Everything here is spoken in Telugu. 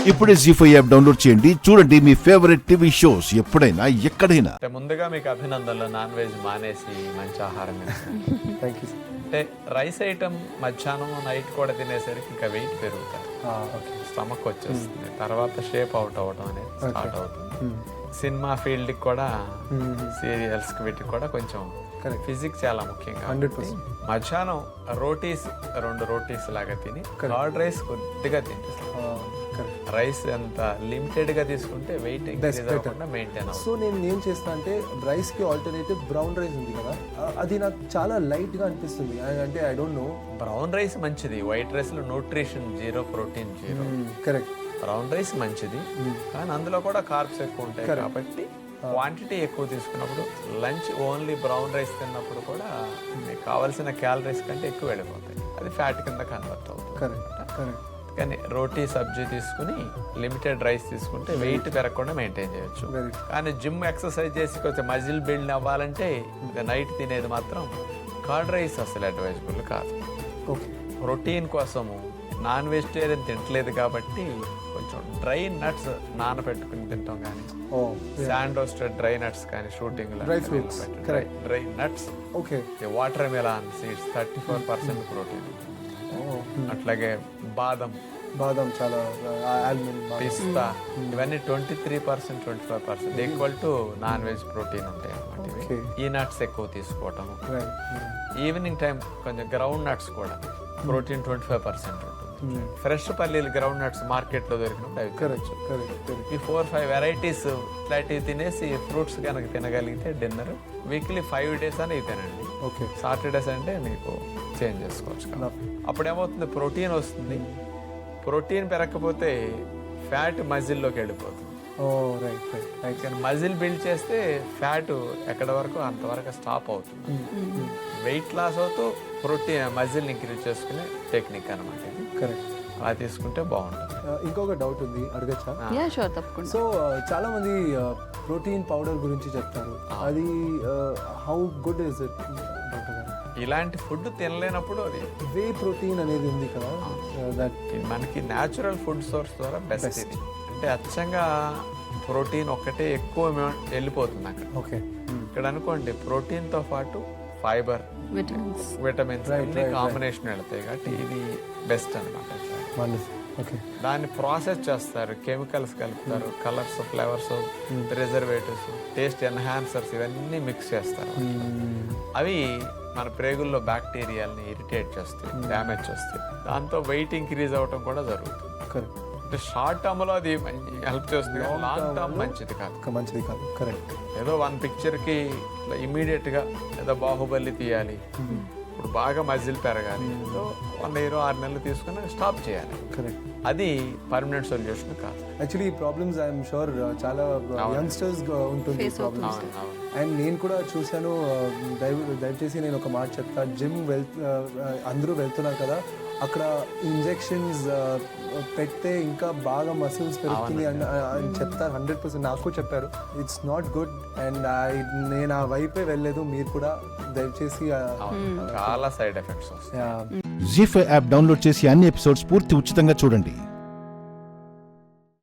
ఇప్పుడే జీ5 యాప్ డౌన్లోడ్ చేయండి. చూడండి మీ ఫేవరెట్ టీవీ షోస్ ఎప్పుడైనా ఎక్కడైనా. ముందుగా మీకు అభినందనలు, నాన్ వెజ్ మానేసి మంచి ఆహారం థ్యాంక్ యూ. అంటే రైస్ ఐటమ్ మధ్యాహ్నం నైట్ కూడా తినేసరికి ఇంకా వెయిట్ పెరుగుతారు, స్టమక్ వచ్చేస్తుంది, తర్వాత షేప్ అవుట్ అవ్వడం అనేది స్టార్ట్ అవుతుంది. సినిమా ఫీల్డ్ కి కూడా సీరియల్స్ కి వీటికి కూడా కొంచెం ఫిజిక్స్ చాలా ముఖ్యంగా. మధ్యాహ్నం రోటీస్ 2 రోటీస్ లాగా తిని కర్డ్ రైస్ కొద్దిగా తింటే రైస్ అంత లిమిటెడ్ గా తీసుకుంటే వెయిట్ మెయింటైన్ అవుతుంది. సో నేను ఏం చేస్తా అంటే రైస్ కి ఆల్టర్నేటివ్ బ్రౌన్ రైస్ ఉంది కదా, అది నాకు చాలా లైట్ గా అనిపిస్తుంది. అంటే I don't know, brown rice మంచిది, వైట్ రైస్ లో nutrition 0, protein 0. Correct. Brown rice మంచిది, కానీ అందులో కూడా కార్బ్స్ ఎక్కువ ఉంటాయి కాబట్టి క్వాంటిటీ ఎక్కువ తీసుకున్నప్పుడు లంచ్ ఓన్లీ బ్రౌన్ రైస్ తిన్నప్పుడు కూడా మీకు కావాల్సిన క్యాలరీస్ కంటే ఎక్కువ వెళ్ళిపోతాయి, అది ఫ్యాట్ కింద కన్వర్ట్ అవుతుంది. కానీ రోటీ సబ్జీ తీసుకుని లిమిటెడ్ రైస్ తీసుకుంటే వెయిట్ పెరగకుండా మెయింటైన్ చేయొచ్చు. కానీ జిమ్ ఎక్సర్సైజ్ చేసి కొంచెం మజిల్ బిల్డ్ అవ్వాలంటే నైట్ తినేది మాత్రం కర్డ్ రైస్ అసలు అడ్వైజబుల్ కాదు. ప్రోటీన్ కోసము నాన్ వెజిటేరియన్ తినట్లేదు కాబట్టి కొంచెం డ్రై నట్స్ నానబెట్టుకుని తింటాం, కానీ శాండ్ రోస్టెడ్ డ్రై నట్స్ కానీ shooting dry nuts, water melon seeds 34% protein, అట్లాగే బాదం చాలా, పిస్తా ఇవన్నీ 23%, 25% equal to non veg protein ఉంటాయి అన్నమాట. ఈ నట్స్ ఎక్కువ తీసుకోవటం. ఈవినింగ్ టైం కొంచెం గ్రౌండ్ నట్స్ కూడా ప్రోటీన్ 25% ఉంటుంది. ఫ్రెష్ పల్లీలు గ్రౌండ్ నట్స్ మార్కెట్ లో దొరికినప్పుడు అవి ఈ 4-5 వెరైటీస్ ఇట్లాంటివి తినేసి ఫ్రూట్స్ కనుక తినగలిగితే డిన్నర్ వీక్లీ 5 days అని తినండి. సాటర్డేస్ అంటే మీకు చేంజ్ చేసుకోవచ్చు కదా. అప్పుడు ఏమవుతుంది, ప్రోటీన్ వస్తుంది. ప్రోటీన్ పెరగకపోతే ఫ్యాట్ మజిల్లోకి వెళ్ళిపోతుంది. మజిల్ బిల్డ్ చేస్తే ఫ్యాట్ ఎక్కడ వరకు అంతవరకు స్టాప్ అవుతుంది. వెయిట్ లాస్ అవుతూ ప్రోటీన్ మజిల్ ఇంక్రీజ్ చేసుకునే టెక్నిక్ అనమాట. అలా తీసుకుంటే బాగుంటుంది. ఇంకొక డౌట్ ఉంది, అడగచ్చా? సో చాలా మంది ప్రోటీన్ పౌడర్ గురించి చెప్తారు, అది how good is it doctor గారు? ఇలాంటి ఫుడ్ తినలేనప్పుడు అది వే ప్రోటీన్ అనేది ఉంది కదా, మనకి న్యాచురల్ ఫుడ్ సోర్స్ ద్వారా బెస్ట్ ఇది. అంటే అచ్చంగా ప్రోటీన్ ఒక్కటే ఎక్కువ వెళ్ళిపోతుంది అక్కడ. ఇక్కడ అనుకోండి ప్రోటీన్ తో పాటు ఫైబర్, విటమిన్స్ అన్ని కాంబినేషన్ వెళ్తాయి కాబట్టి ఇది బెస్ట్ అనమాట. దాన్ని ప్రాసెస్ చేస్తారు, కెమికల్స్ కలుపుతారు, colours, flavours, preservatives, taste enhancers ఇవన్నీ మిక్స్ చేస్తారు. అవి మన ప్రేగుల్లో బ్యాక్టీరియాలని ఇరిటేట్ చేస్తాయి, డ్యామేజ్ చేస్తాయి. దాంతో వెయిట్ ఇంక్రీజ్ అవ్వటం కూడా జరుగుతుంది. అంటే షార్ట్ టర్మ్ లో అది హెల్ప్ చేస్తుంది, లాంగ్ టర్మ్ మంచిది కాదు. కరెక్ట్. ఏదో 1 picture కి ఇమీడియట్ గా ఏదో బాహుబలి తీయాలి, ఇప్పుడు బాగా మజిల్ పెరగాలి, 1 year 6 నెలలు తీసుకుని స్టాప్ చేయాలి. కరెక్ట్. అది పర్మనెంట్ సొల్యూషన్ కాదు. యాక్చువల్లీ ఈ ప్రాబ్లమ్స్ ఐఎమ్ షూర్ చాలా యంగ్స్టర్స్ ఉంటుంది ప్రాబ్లమ్స్. అండ్ నేను కూడా చూశాను, దయచేసి నేను ఒక మాట చెప్తా, జిమ్ అందరూ వెళ్తున్నారు కదా, అక్కడ ఇంజెక్షన్స్ పెడితే ఇంకా బాగా మసిల్స్ పెరుగుతుంది అని చెప్తారు. 100% నాకు చెప్పారు. It's not good. అండ్ నేను ఆ వైపే వెళ్ళలేదు. మీరు కూడా దయచేసి చాలా సైడ్ ఎఫెక్ట్స్ వస్తాయి. జీ5 యాప్ డౌన్లోడ్ చేసి అన్ని ఎపిసోడ్స్ పూర్తి ఉచితంగా చూడండి.